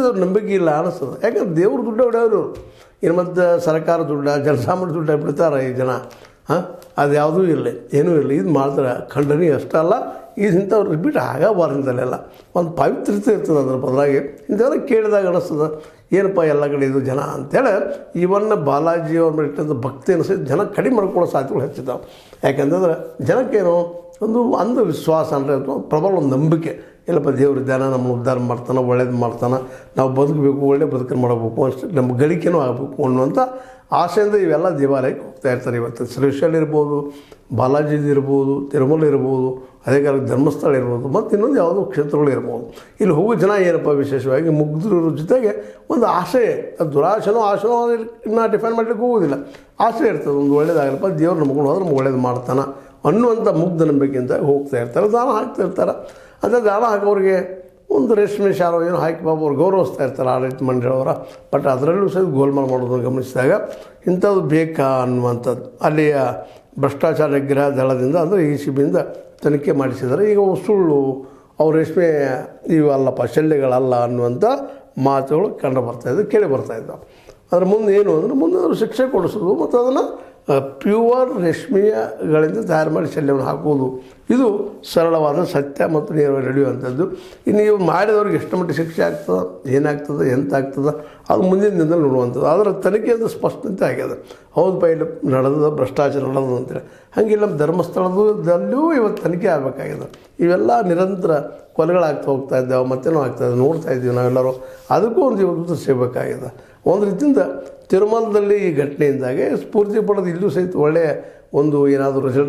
ಅವ್ರ ನಂಬಿಕೆ ಇಲ್ಲ ಅನಿಸ್ತದೆ. ಯಾಕಂದ್ರೆ ದೇವ್ರ ದುಡ್ಡು ಹೊಡೆಯವರು ಇನ್ನು ಮತ್ತು ಸರ್ಕಾರ ದುಡ್ಡು ಜನಸಾಮಾನ್ಯ ದುಡ್ಡು ಬಿಡ್ತಾರೆ ಈ ಜನ. ಅದು ಯಾವುದೂ ಇಲ್ಲ, ಏನೂ ಇಲ್ಲ. ಇದು ಮಾಡ್ತಾರೆ ಖಂಡನೀಯ ಅಷ್ಟಲ್ಲ. ಇಂಥವ್ರು ರಿಪೀಟ್ ಆಗಬಾರ್ದಿಂದಲೆಲ್ಲ ಒಂದು ಪವಿತ್ರತೆ ಇರ್ತದೆ ಅದ್ರ ಬದಲಾಗಿ. ಇಂಥವೆಲ್ಲ ಕೇಳಿದಾಗ ಅನ್ನಿಸ್ತದೆ ಏನಪ್ಪ ಎಲ್ಲ ಕಡೆ ಇದು ಜನ ಅಂತೇಳಿ. ಇವನ್ನ ಬಾಲಾಜಿ ಅವ್ರ ಮೇಲೆ ಇಟ್ಟಂಥ ಭಕ್ತಿ ಅನಿಸಿದ ಜನ ಕಡಿಮೆ ಮಾಡ್ಕೊಳ್ಳೋ ಸಾಧ್ಯತೆಗಳು ಹೆಚ್ಚಿದ್ದಾವೆ. ಯಾಕೆಂತಂದ್ರೆ ಜನಕ್ಕೇನು ಒಂದು ಅಂಧವಿಶ್ವಾಸ ಅಂದರೆ ಪ್ರಬಲ ಒಂದು ನಂಬಿಕೆ. ಇಲ್ಲಪ್ಪ ದೇವ್ರ ಧ್ಯಾನ ನಮ್ಮನ್ನು ಉದ್ಧಾರ ಮಾಡ್ತಾನೆ, ಒಳ್ಳೇದು ಮಾಡ್ತಾನೆ, ನಾವು ಬದುಕಬೇಕು, ಒಳ್ಳೆ ಬದುಕನ್ನು ಮಾಡಬೇಕು, ಅಷ್ಟೇ ನಮ್ಮ ಗಳಿಕೆನೂ ಆಗಬೇಕು ಅನ್ನುವಂಥ ಆಸೆಯಿಂದ ಇವೆಲ್ಲ ದೇವಾಲಯಕ್ಕೆ ಹೋಗ್ತಾ ಇರ್ತಾರೆ. ಇವತ್ತು ಶ್ರೀಶೈಲ ಇರ್ಬೋದು, ಬಾಲಾಜಿದು ಇರ್ಬೋದು, ತಿರುಮಲ ಇರ್ಬೋದು, ಅದೇ ಕಾಲ ಧರ್ಮಸ್ಥಳ ಇರ್ಬೋದು, ಮತ್ತು ಇನ್ನೊಂದು ಯಾವುದೋ ಕ್ಷೇತ್ರಗಳು ಇರ್ಬೋದು. ಇಲ್ಲಿ ಹೋಗೋ ಜನ ಏನಪ್ಪ ವಿಶೇಷವಾಗಿ ಮುಗ್ಧರ ಜೊತೆಗೆ ಒಂದು ಆಸೆ, ದುರಾಶನೋ ಆಶನೋ ಇನ್ನೂ ಡಿಫೈನ್ ಮಾಡಲಿಕ್ಕೆ ಹೋಗೋದಿಲ್ಲ. ಆಸೆ ಇರ್ತದೆ ಒಂದು ಒಳ್ಳೇದಾಗಲಪ್ಪ, ದೇವ್ರು ನಮ್ಗೆ ಹೋದ್ರೆ ನಮ್ಗೆ ಒಳ್ಳೇದು ಮಾಡ್ತಾನೆ ಅನ್ನುವಂಥ ಮುಗ್ಧ ನಂಬಿಕೆಯಿಂದ ಹೋಗ್ತಾ ಇರ್ತಾರೆ, ದಾನ ಹಾಕ್ತಾ ಇರ್ತಾರೆ. ಅದೇ ದಾನ ಹಾಕೋರಿಗೆ ಒಂದು ರೇಷ್ಮೆ ಶಾಲು ಏನು ಹಾಕಿ ಪಾಪ ಅವ್ರು ಗೌರವಿಸ್ತಾ ಇರ್ತಾರೆ ಆಡಳಿತ ಮಂಡಳಿಯವರ. ಬಟ್ ಅದರಲ್ಲೂ ಸಹ ಗೋಲ್ಮಾಲ್ ಮಾಡೋದನ್ನು ಗಮನಿಸಿದಾಗ ಇಂಥದ್ದು ಬೇಕಾ ಅನ್ನುವಂಥದ್ದು. ಅಲ್ಲಿಯ ಭ್ರಷ್ಟಾಚಾರ ನಿಗ್ರಹ ದಳದಿಂದ ಅಂದರೆ ECBಯಿಂದ ತನಿಖೆ ಮಾಡಿಸಿದ್ದಾರೆ. ಈಗ ಸುಳ್ಳು, ಅವ್ರು ರೇಷ್ಮೆ ಇವಲ್ಲಪ್ಪ, ಶಲ್ಯಗಳಲ್ಲ ಅನ್ನುವಂಥ ಮಾತುಗಳು ಕಂಡು ಬರ್ತಾಯಿದ್ದು, ಕೇಳಿ ಬರ್ತಾಯಿದ್ದಾವೆ. ಅದ್ರ ಮುಂದೆ ಏನು ಅಂದರೆ ಮುಂದೆ ಅವರು ಶಿಕ್ಷೆ ಕೊಡಿಸೋದು ಮತ್ತು ಅದನ್ನು ಪ್ಯೂವರ್ ರೇಷ್ಮೆಗಳಿಂದ ತಯಾರು ಮಾಡಿ ಶಲ್ಯವನ್ನು ಹಾಕುವುದು, ಇದು ಸರಳವಾದ ಸತ್ಯ ಮತ್ತು ನೇರವಾಗಿ ನಡೆಯುವಂಥದ್ದು. ಇನ್ನು ನೀವು ಮಾಡಿದವ್ರಿಗೆ ಎಷ್ಟು ಮಟ್ಟಿಗೆ ಶಿಕ್ಷೆ ಆಗ್ತದೆ, ಏನಾಗ್ತದೆ, ಎಂತ ಆಗ್ತದೆ, ಅದು ಮುಂದಿನ ದಿನದಲ್ಲಿ ನೋಡುವಂಥದ್ದು. ಅದರ ತನಿಖೆಯಿಂದ ಸ್ಪಷ್ಟತೆ ಆಗ್ಯದ. ಹೌದು ಇಲ್ಲಿ ನಡೆದ ಭ್ರಷ್ಟಾಚಾರ ನಡೆದು ಅಂತೇಳಿ. ಹಾಗೆ ನಮ್ಮ ಧರ್ಮಸ್ಥಳದಲ್ಲೂ ಇವತ್ತು ತನಿಖೆ ಆಗಬೇಕಾಗಿದೆ. ಇವೆಲ್ಲ ನಿರಂತರ ಕೊಲೆಗಳಾಗ್ತಾ ಹೋಗ್ತಾ ಇದ್ದಾವೆ, ಮತ್ತೇನೋ ಆಗ್ತಾಯಿದೆ, ನೋಡ್ತಾ ಇದ್ದೀವಿ ನಾವೆಲ್ಲರೂ. ಅದಕ್ಕೂ ಒಂದು ಇವತ್ತು ಸಿಗಬೇಕಾಗಿದೆ. ಒಂದು ರೀತಿಯಿಂದ ತಿರುಮಲದಲ್ಲಿ ಈ ಘಟನೆಯಿಂದಾಗೆ ಸ್ಫೂರ್ತಿ ಪಡೆದು ಇಲ್ಲೂ ಸಹಿತ ಒಳ್ಳೆಯ ಒಂದು ಏನಾದರೂ ರಿಸಲ್ಟ್